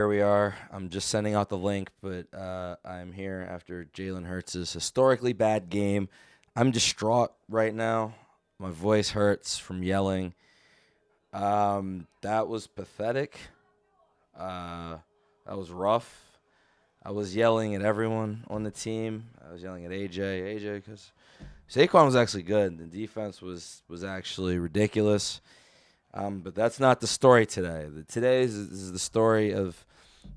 Here we are. I'm just sending out the link, but I'm here after Jalen Hurts' historically bad game. I'm distraught right now. My voice hurts from yelling. That was pathetic. Uh, that was rough. I was yelling at everyone on the team. I was yelling at AJ, because Saquon was actually good. The defense was actually ridiculous. But that's not the story today. Today is the story of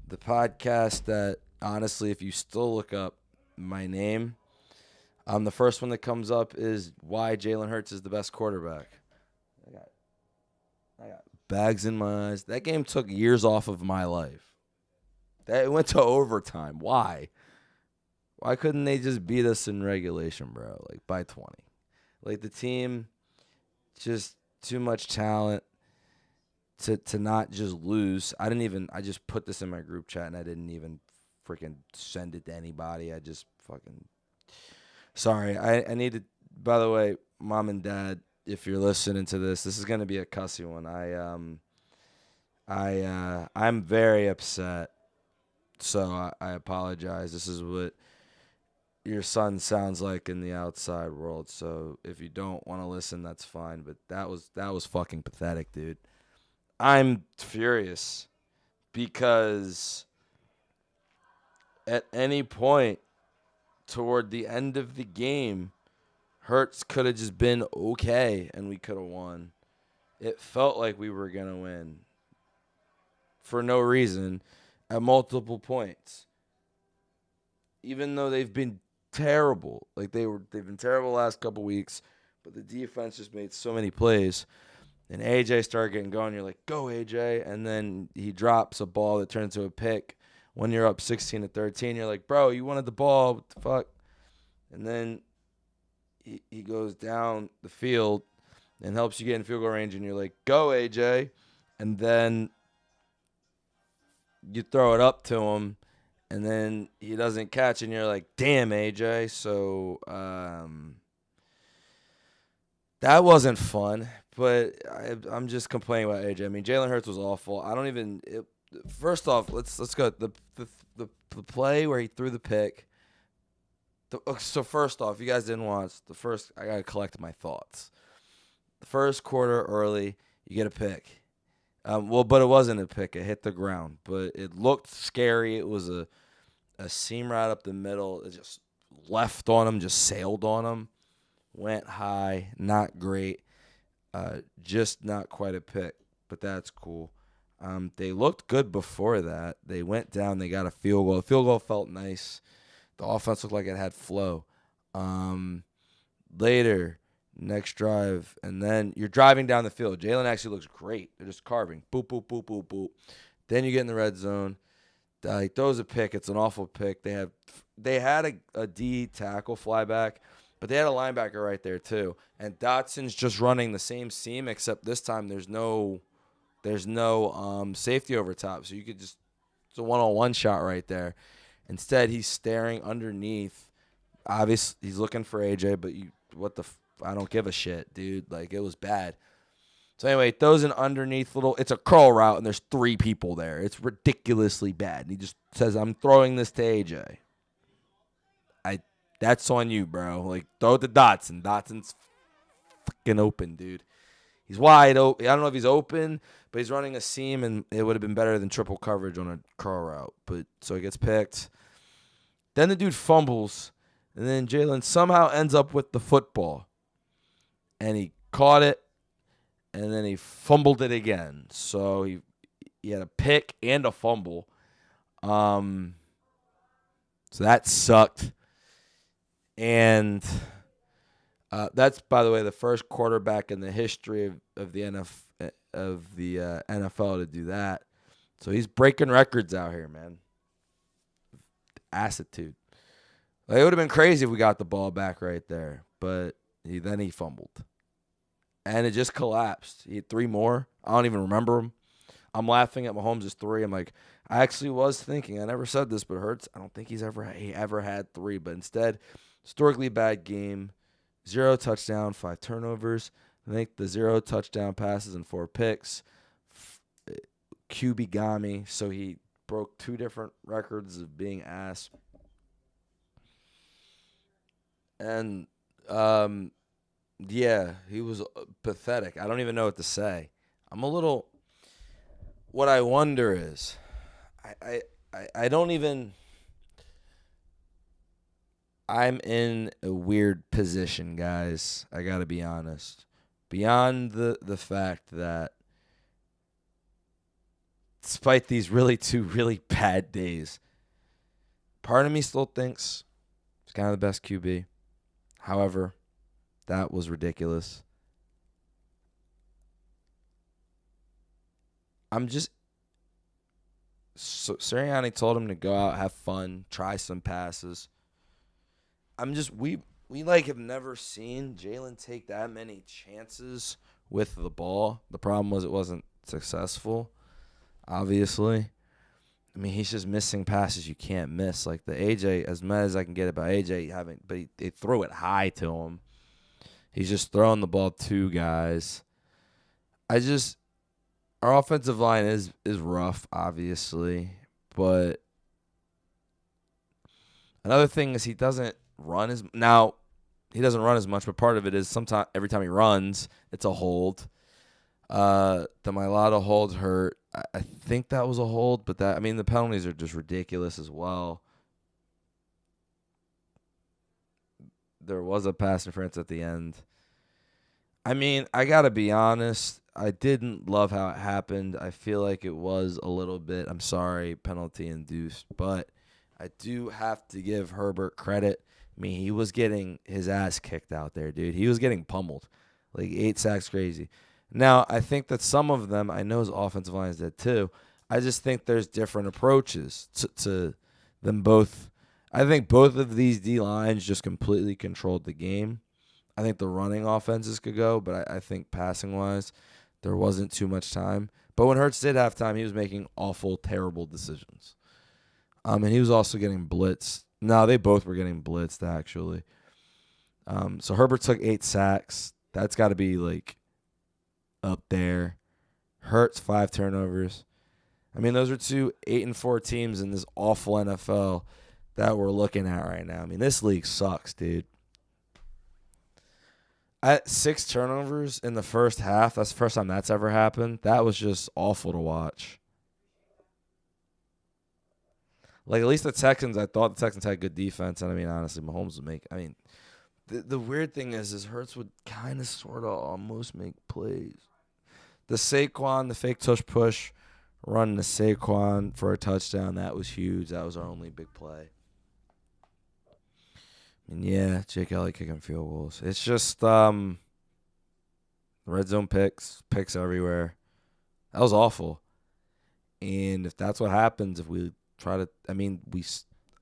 the podcast that, honestly, if you still look up my name, the first one that comes up is why Jalen Hurts is the best quarterback. I got bags in my eyes. That game took years off of my life. That it went to overtime. Why? Why couldn't they just beat us in regulation, bro? Like by 20. Like the team, just too much talent to not just lose. I just put this in my group chat and I didn't even freaking send it to anybody. I just fucking sorry. I need to, by the way, mom and dad, if you're listening to this is gonna be a cussy one. I'm very upset. So I apologize. This is what your son sounds like in the outside world. So if you don't want to listen, that's fine. But that was fucking pathetic, dude. I'm furious because at any point toward the end of the game, Hurts could have just been okay and we could have won. It felt like we were going to win for no reason at multiple points. Even though they've been terrible. They've been terrible the last couple weeks, but the defense just made so many plays. And AJ started getting going. You're like, go, AJ. And then he drops a ball that turns into a pick. When you're up 16-13, you're like, bro, you wanted the ball. What the fuck? And then he goes down the field and helps you get in field goal range. And you're like, go, AJ. And then you throw it up to him. And then he doesn't catch. And you're like, damn, AJ. So that wasn't fun. But I'm just complaining about AJ. I mean, Jalen Hurts was awful. I don't even. First off, let's go the play where he threw the pick. So first off, you guys didn't watch the first. I gotta collect my thoughts. The first quarter early, you get a pick. But it wasn't a pick. It hit the ground, but it looked scary. It was a seam right up the middle. It just left on him, just sailed on him, went high. Not great. Just not quite a pick, but that's cool. They looked good before that. They went down. They got a field goal. The field goal felt nice. The offense looked like it had flow. Later, next drive, and then you're driving down the field. Jalen actually looks great. They're just carving. Boop, boop, boop, boop, boop. Then you get in the red zone. He throws a pick. It's an awful pick. They had a D tackle fly back, but they had a linebacker right there too. And Dotson's just running the same seam, except this time there's no safety over top. So it's a one-on-one shot right there. Instead, he's staring underneath. Obviously, he's looking for AJ, but I don't give a shit, dude. Like, it was bad. So anyway, he throws an underneath it's a curl route, and there's 3 people there. It's ridiculously bad. And he just says, I'm throwing this to AJ. That's on you, bro. Like, throw it to Dotson. Dotson's fucking open, dude. He's wide open. I don't know if he's open, but he's running a seam, and it would have been better than triple coverage on a curl route. But so he gets picked. Then the dude fumbles, and then Jalen somehow ends up with the football. And he caught it, and then he fumbled it again. So he had a pick and a fumble. So that sucked. And that's, by the way, the first quarterback in the history of the NFL to do that. So he's breaking records out here, man. Attitude. Like, it would have been crazy if we got the ball back right there, but then he fumbled, and it just collapsed. He had 3 more. I don't even remember them. I'm laughing at Mahomes' 3. I'm like, I actually was thinking. I never said this, but Hurts, I don't think he ever had 3. But instead, historically bad game. 0 touchdown, 5 turnovers. I think the 0 touchdown passes and 4 picks. QB got me, so he broke 2 different records of being ass. And yeah, he was pathetic. I don't even know what to say. I'm a little. What I wonder is, I don't even. I'm in a weird position, guys. I gotta be honest. Beyond the fact that, despite these really 2 really bad days, part of me still thinks he's kind of the best QB. However, that was ridiculous. I'm just so Sirianni told him to go out, have fun, try some passes. I'm just we like have never seen Jalen take that many chances with the ball. The problem was it wasn't successful, obviously. I mean, he's just missing passes you can't miss. Like the AJ, as mad as I can get about AJ having, but they throw it high to him. He's just throwing the ball to guys. Our offensive line is rough, obviously, but another thing is he doesn't run as now. He doesn't run as much, but part of it is sometimes every time he runs, it's a hold. The Mailata hold hurt. I think that was a hold, but the penalties are just ridiculous as well. There was a pass interference at the end. I mean, I gotta be honest. I didn't love how it happened. I feel like it was a little bit, I'm sorry, penalty induced, but I do have to give Herbert credit. I mean, he was getting his ass kicked out there, dude. He was getting pummeled. Like 8 sacks crazy. Now, I think that some of them, I know his offensive line is dead too. I just think there's different approaches to them both. I think both of these D lines just completely controlled the game. I think the running offenses could go, but I think passing wise, there wasn't too much time. But when Hurts did have time, he was making awful, terrible decisions. And he was also getting blitzed. No, they both were getting blitzed, actually. So Herbert took 8 sacks. That's got to be, like, up there. Hurts, 5 turnovers. I mean, those are 2 8-4 teams in this awful NFL that we're looking at right now. I mean, this league sucks, dude. At 6 turnovers in the first half, that's the first time that's ever happened. That was just awful to watch. Like, at least the Texans, I thought the Texans had good defense. And, I mean, honestly, Mahomes would make – I mean, the weird thing is Hurts would kind of sort of almost make plays. The Saquon, the fake tush push, run to Saquon for a touchdown, that was huge. That was our only big play. And yeah, Jake Elliott kicking field goals. It's just red zone picks everywhere. That was awful. And if that's what happens, if we try to,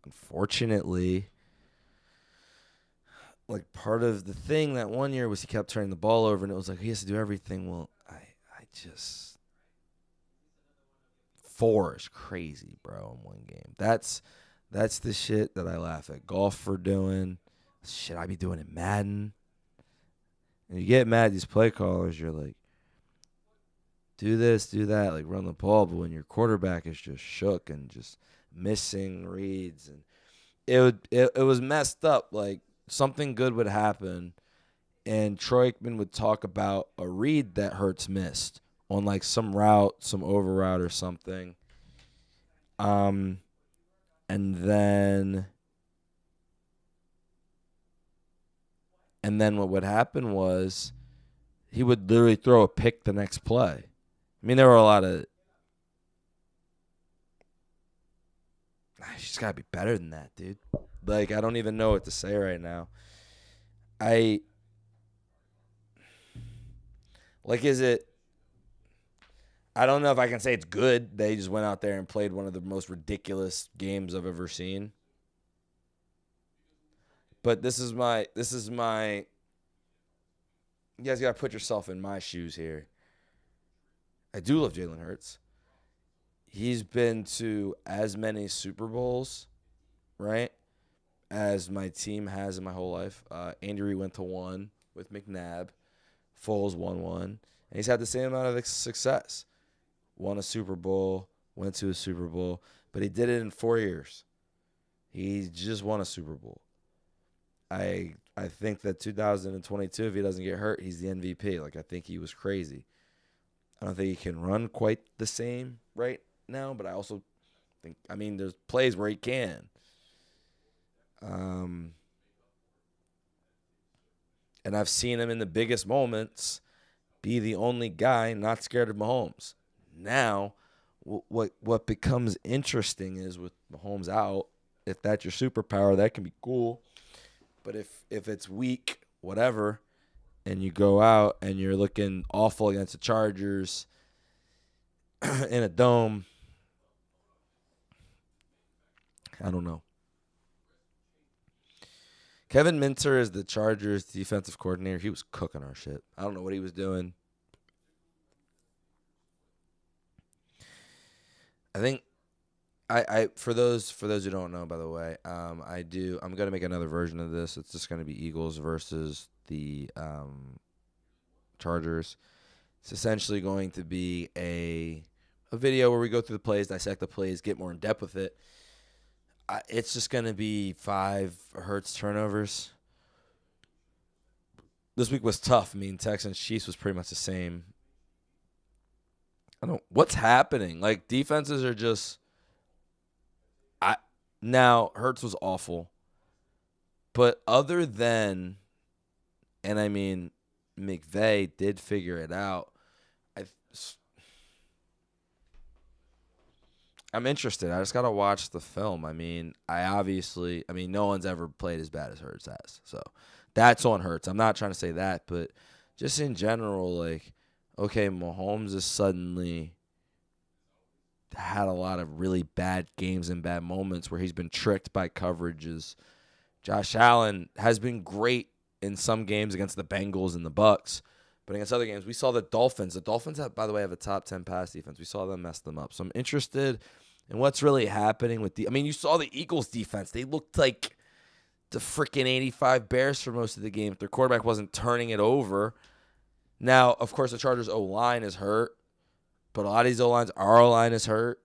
unfortunately, like part of the thing that one year was he kept turning the ball over, and it was like he has to do everything. Well, I just 4 is crazy, bro, in one game. That's the shit that I laugh at golf for doing. Shit I be doing in Madden. And you get mad at these play callers, you're like, do this, do that, like run the ball. But when your quarterback is just shook and just missing reads, and it was messed up. Like something good would happen, and Troy Aikman would talk about a read that Hurts missed on like some route, some over route or something. And then what would happen was he would literally throw a pick the next play. I mean, there were a lot of. She's got to be better than that, dude. Like, I don't even know what to say right now. Is it. I don't know if I can say it's good. They just went out there and played one of the most ridiculous games I've ever seen. But this is my. You guys got to put yourself in my shoes here. I do love Jalen Hurts. He's been to as many Super Bowls, right, as my team has in my whole life. Andy Reid went to 1 with McNabb. Foles won 1. And he's had the same amount of success. Won a Super Bowl, went to a Super Bowl. but he did it in 4 years. He just won a Super Bowl. I think that 2022, if he doesn't get hurt, he's the MVP. Like, I think he was crazy. I don't think he can run quite the same right now, but I also think, I mean, there's plays where he can. And I've seen him in the biggest moments be the only guy not scared of Mahomes. Now, what becomes interesting is with Mahomes out, if that's your superpower, that can be cool. But if it's weak, whatever, and you go out and you're looking awful against the Chargers in a dome, I don't know. Kevin Minter is the Chargers defensive coordinator. He was cooking our shit. I don't know what he was doing. I think I for those who don't know, by the way, I'm gonna make another version of this. It's just gonna be Eagles versus the Chargers. It's essentially going to be a video where we go through the plays, dissect the plays, get more in depth with it. It's just gonna be 5 Hurts turnovers. This week was tough. I mean, Texans Chiefs was pretty much the same. What's happening? Like, defenses are just. Now Hurts was awful, but other than, and I mean, McVay did figure it out. I'm interested. I just gotta watch the film. I mean, no one's ever played as bad as Hurts has, so that's on Hurts. I'm not trying to say that, but just in general, like, okay, Mahomes is suddenly had a lot of really bad games and bad moments where he's been tricked by coverages. Josh Allen has been great in some games against the Bengals and the Bucks, but against other games, we saw the Dolphins. The Dolphins, by the way, have a top 10 pass defense. We saw them mess them up. So I'm interested in what's really happening with you saw the Eagles defense. They looked like the freaking 85 Bears for most of the game. Their quarterback wasn't turning it over. Now, of course, the Chargers O-line is hurt. But a lot of these O-lines, our O-line is hurt.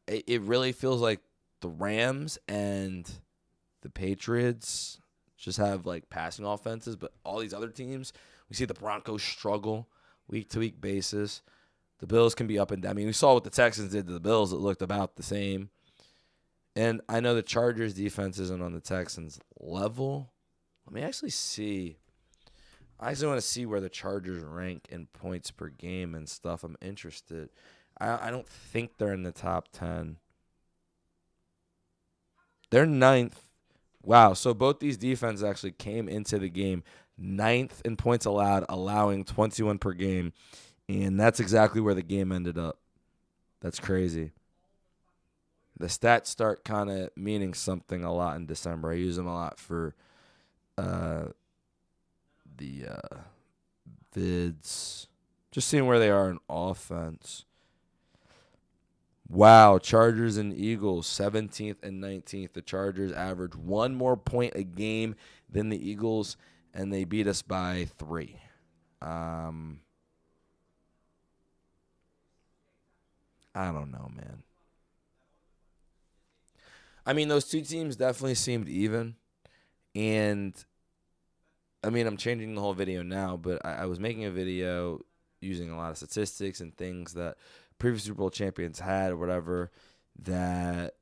It really feels like the Rams and the Patriots just have, like, passing offenses. But all these other teams, we see the Broncos struggle week-to-week basis. The Bills can be up and down. I mean, we saw what the Texans did to the Bills. It looked about the same. And I know the Chargers' defense isn't on the Texans' level. Let me actually see. I actually want to see where the Chargers rank in points per game and stuff. I'm interested. I don't think they're in the top 10. They're 9th. Wow, so both these defenses actually came into the game 9th in points allowed, allowing 21 per game. And that's exactly where the game ended up. That's crazy. The stats start kind of meaning something a lot in December. I use them a lot for the vids. Just seeing where they are in offense. Wow, Chargers and Eagles, 17th and 19th. The Chargers average 1 more point a game than the Eagles, and they beat us by 3. I don't know, man. I mean, those two teams definitely seemed even, and I mean, I'm changing the whole video now, but I was making a video using a lot of statistics and things that previous Super Bowl champions had or whatever, that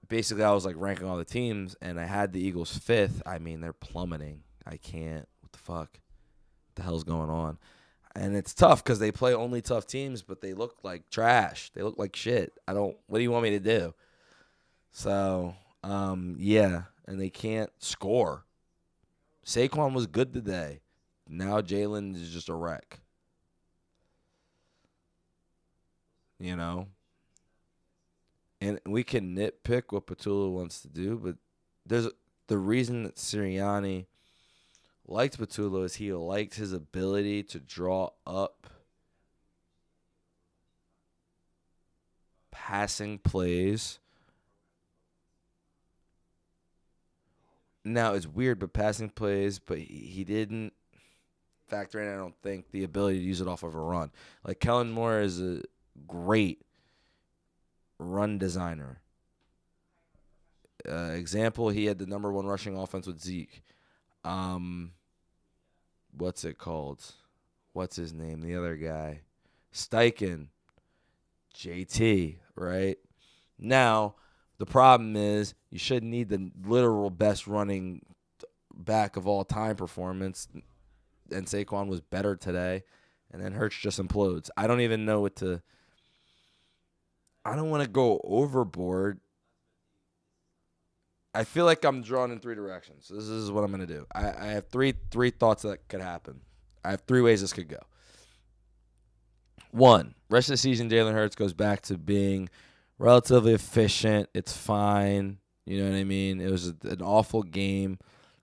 basically I was like ranking all the teams, and I had the Eagles 5th. I mean, they're plummeting. I can't. What the fuck? What the hell's going on? And it's tough because they play only tough teams, but they look like trash. They look like shit. What do you want me to do? So, yeah, and they can't score. Saquon was good today. Now Jalen is just a wreck. You know? And we can nitpick what Petula wants to do, but there's the reason that Sirianni liked Petula is he liked his ability to draw up passing plays. Now, it's weird, but passing plays, but he didn't factor in, I don't think, the ability to use it off of a run. Like, Kellen Moore is a great run designer. Example, he had the number one rushing offense with Zeke. What's it called? What's his name? The other guy. Steichen. JT, right? Now, the problem is you shouldn't need the literal best running back of all time performance, and Saquon was better today, and then Hurts just implodes. I don't even know what to – I don't want to go overboard. I feel like I'm drawn in three directions. So this is what I'm going to do. I have three thoughts that could happen. I have three ways this could go. One, rest of the season, Jalen Hurts goes back to being relatively efficient. It's fine. You know what I mean? It was an awful game,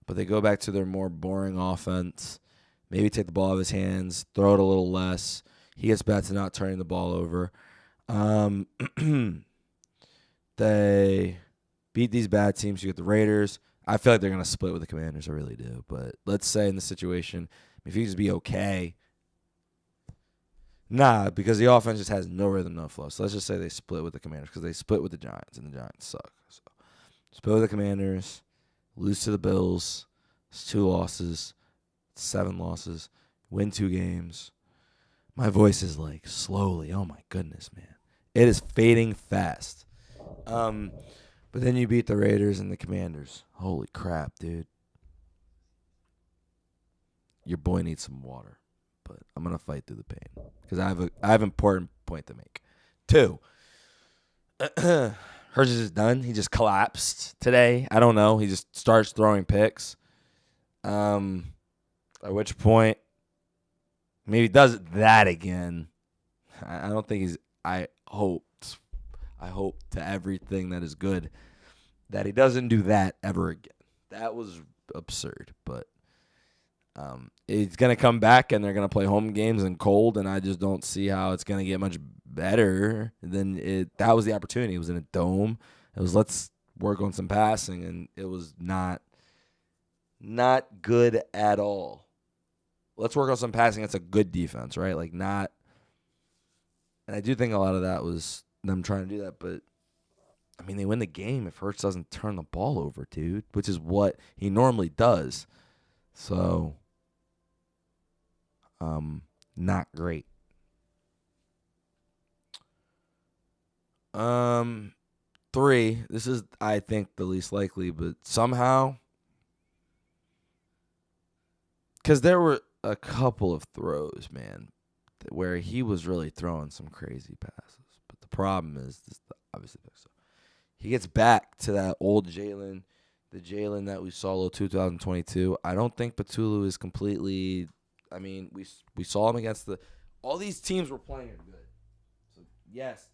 but they go back to their more boring offense. Maybe take the ball out of his hands, throw it a little less. He gets back to not turning the ball over. They beat these bad teams. You get the Raiders. I feel like they're going to split with the Commanders. I really do. But let's say in the situation, if you just be okay. Nah, because the offense just has no rhythm, no flow. So let's just say they split with the Commanders because they split with the Giants, and the Giants suck. So split with the Commanders, lose to the Bills. It's 2 losses, 7 losses, win 2 games. My voice is like slowly. Oh, my goodness, man. It is fading fast. But then you beat the Raiders and the Commanders. Holy crap, dude. Your boy needs some water. But I'm going to fight through the pain because I have an important point to make. 2, Hurts is done. He just collapsed today. I don't know. He just starts throwing picks. At which point, maybe he does that again. I don't think he's. I hope to everything that is good that he doesn't do that ever again. That was absurd, but. It's going to come back, and they're going to play home games in cold, and I just don't see how it's going to get much better than it. That was the opportunity. It was in a dome. It was let's work on some passing, and it was not good at all. Let's work on some passing. It's a good defense, right? Like not – and I do think a lot of that was them trying to do that, but, I mean, they win the game if Hurts doesn't turn the ball over, dude, which is what he normally does. So – not great. 3, this is, I think, the least likely, but somehow, because there were a couple of throws, man, where he was really throwing some crazy passes. But the problem is, obviously, he gets back to that old Jalen, the Jalen that we saw in 2022. I don't think Petulu is completely. I mean, we saw him against all these teams were playing are good. So, yes,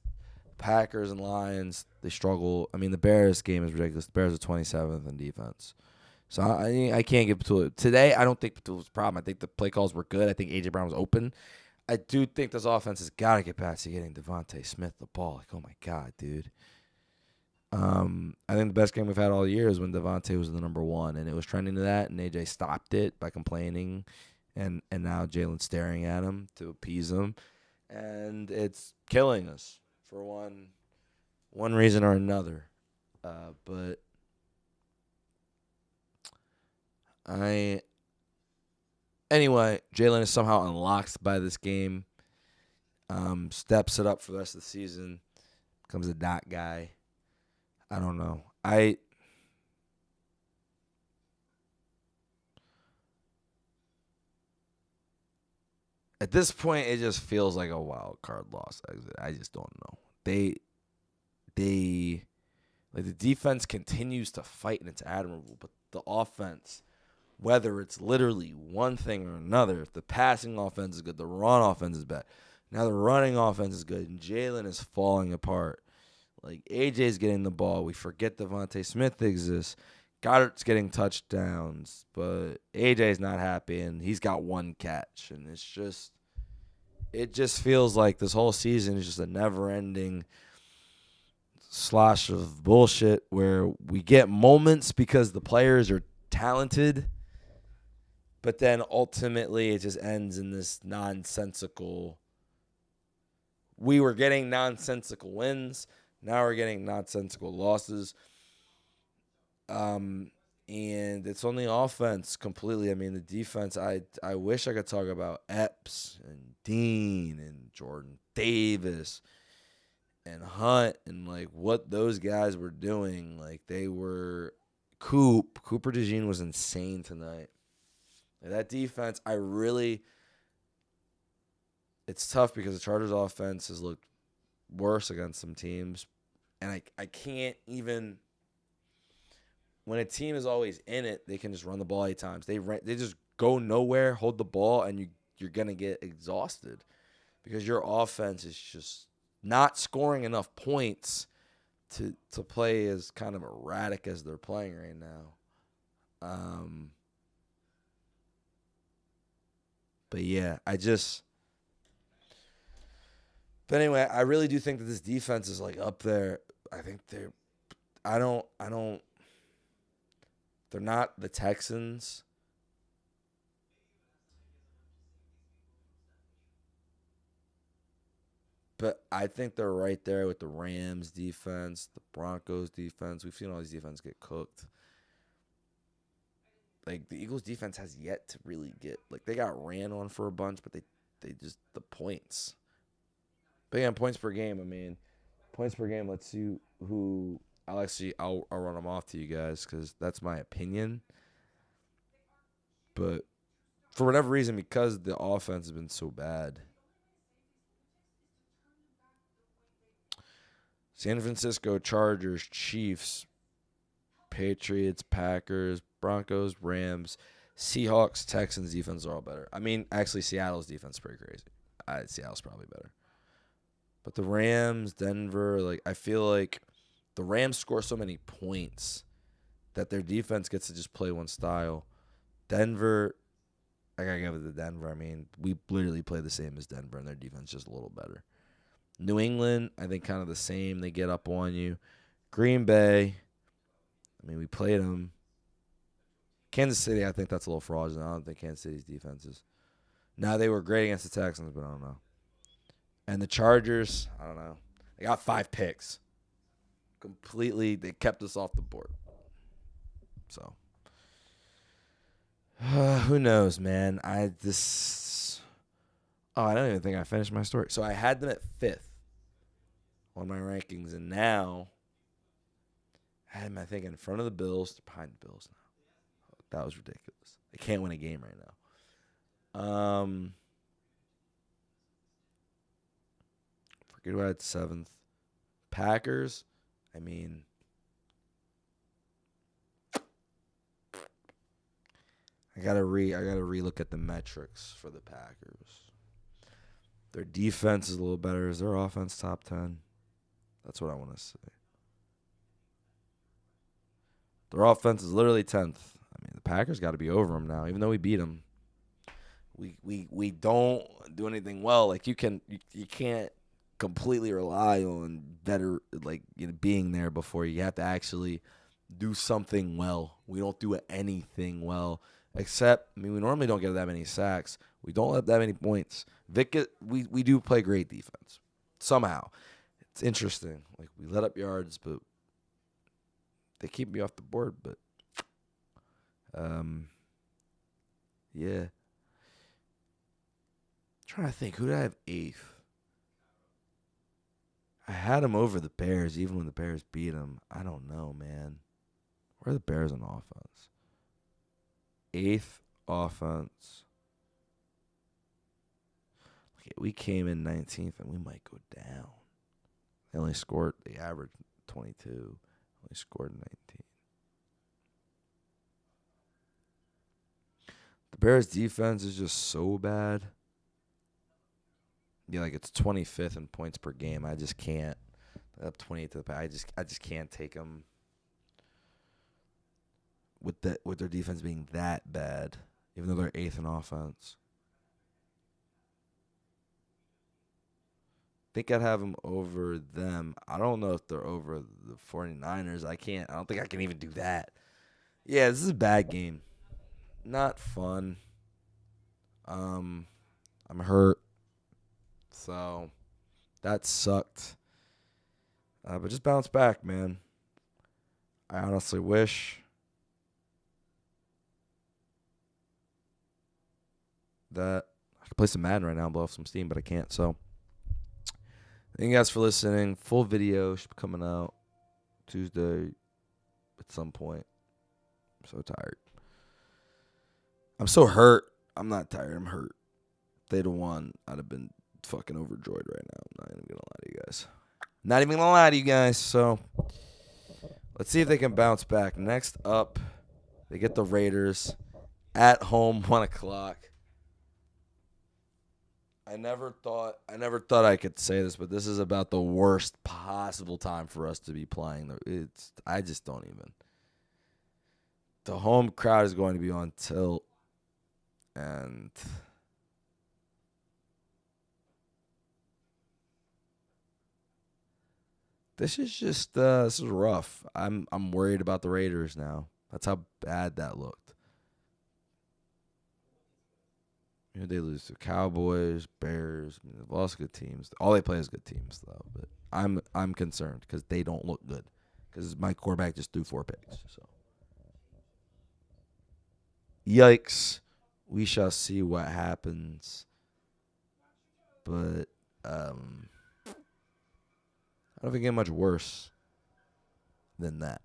Packers and Lions, they struggle. I mean, the Bears game is ridiculous. The Bears are 27th in defense. So, I can't give Petulu. Today, I don't think Petulu's a problem. I think the play calls were good. I think A.J. Brown was open. I do think this offense has got to get past to getting Devontae Smith the ball. Like, oh, my God, dude. I think the best game we've had all year is when Devontae was the number 1, and it was trending to that, and A.J. stopped it by complaining. And now Jalen's staring at him to appease him, and it's killing us for one reason or another. But anyway, Jalen is somehow unlocked by this game. Steps it up for the rest of the season. Becomes a dot guy. I don't know. At this point, it just feels like a wild card loss exit. I just don't know. The defense continues to fight, and it's admirable. But the offense, whether it's literally one thing or another, if the passing offense is good, the run offense is bad. Now the running offense is good, and Jalen is falling apart. Like, AJ's getting the ball. We forget Devontae Smith exists. Goddard's getting touchdowns, but AJ's not happy, and he's got 1 catch. And it just feels like this whole season is just a never-ending slosh of bullshit where we get moments because the players are talented, but then ultimately it just ends in this nonsensical. We were getting nonsensical wins, Now we're getting nonsensical losses. Um, and it's only offense completely. I mean, the defense. I wish I could talk about Epps and Dean and Jordan Davis and Hunt and like what those guys were doing. Like they were Cooper DeJean was insane tonight. Like, that defense, I really. It's tough because the Chargers' offense has looked worse against some teams, and I can't even. When a team is always in it, they can just run the ball 8 times. They just go nowhere, hold the ball, and you're gonna get exhausted because your offense is just not scoring enough points to play as kind of erratic as they're playing right now. Um, but yeah, I just. But anyway, I really do think that this defense is like up there. I think they're. I don't. I don't. They're not the Texans. But I think they're right there with the Rams defense, the Broncos defense. We've seen all these defenses get cooked. Like the Eagles defense has yet to really get like they got ran on for a bunch, but they just the points. But again, points per game. I mean, points per game. Let's see who. I'll run them off to you guys because that's my opinion. But for whatever reason, because the offense has been so bad, San Francisco Chargers, Chiefs, Patriots, Packers, Broncos, Rams, Seahawks, Texans defense are all better. I mean, actually, Seattle's defense is pretty crazy. Seattle's probably better. But the Rams, Denver, like I feel like the Rams score so many points that their defense gets to just play one style. Denver, I gotta give it to Denver. I mean, we literally play the same as Denver, and their defense is just a little better. New England, I think kind of the same. They get up on you. Green Bay, I mean, we played them. Kansas City, I think that's a little fraudulent. I don't think Kansas City's defenses. Now they were great against the Texans, but I don't know. And the Chargers, I don't know. They got 5 picks. Completely, they kept us off the board. So, who knows, man? I don't even think I finished my story. So I had them at 5th on my rankings, and now I had them, I think, in front of the Bills. They're behind the Bills now. That was ridiculous. They can't win a game right now. Forget who I had 7th. Packers. I mean, I gotta relook at the metrics for the Packers. Their defense is a little better. Is their offense top 10? That's what I want to say. Their offense is literally 10th. I mean, the Packers got to be over them now, even though we beat them. We don't do anything well. Like you can't completely rely on better being there before you have to actually do something well. We don't do anything well except we normally don't get that many sacks. We don't let that many points. We do play great defense somehow. It's interesting. Like we let up yards, but they keep me off the board. But yeah. Trying to think, who did I have 8th? I had them over the Bears, even when the Bears beat them. I don't know, man. Where are the Bears on offense? 8th offense. Okay, we came in 19th, and we might go down. They averaged 22. Only scored 19. The Bears' defense is just so bad. Yeah, like it's 25th in points per game. I just can't. Up 28 to the pack. I just can't take them with their defense being that bad, even though they're 8th in offense. I think I'd have them over them. I don't know if they're over the 49ers. I don't think I can even do that. Yeah, this is a bad game. Not fun. I'm hurt. So that sucked. But just bounce back, man. I honestly wish that I could play some Madden right now and blow off some steam, but I can't. So, thank you guys for listening. Full video should be coming out Tuesday at some point. I'm so tired. I'm so hurt. I'm not tired. I'm hurt. If they'd have won, I'd have been fucking overjoyed right now. I'm not even going to lie to you guys. Not even going to lie to you guys. So, let's see if they can bounce back. Next up, they get the Raiders at home, 1 o'clock. I never thought I could say this, but this is about the worst possible time for us to be playing. I just don't even. The home crowd is going to be on tilt, and this is rough. I'm worried about the Raiders now. That's how bad that looked. They lose to Cowboys, Bears. I mean, they've lost good teams. All they play is good teams, though. But I'm concerned because they don't look good. Because my quarterback just threw 4 picks. So, yikes. We shall see what happens. But I don't think it get much worse than that.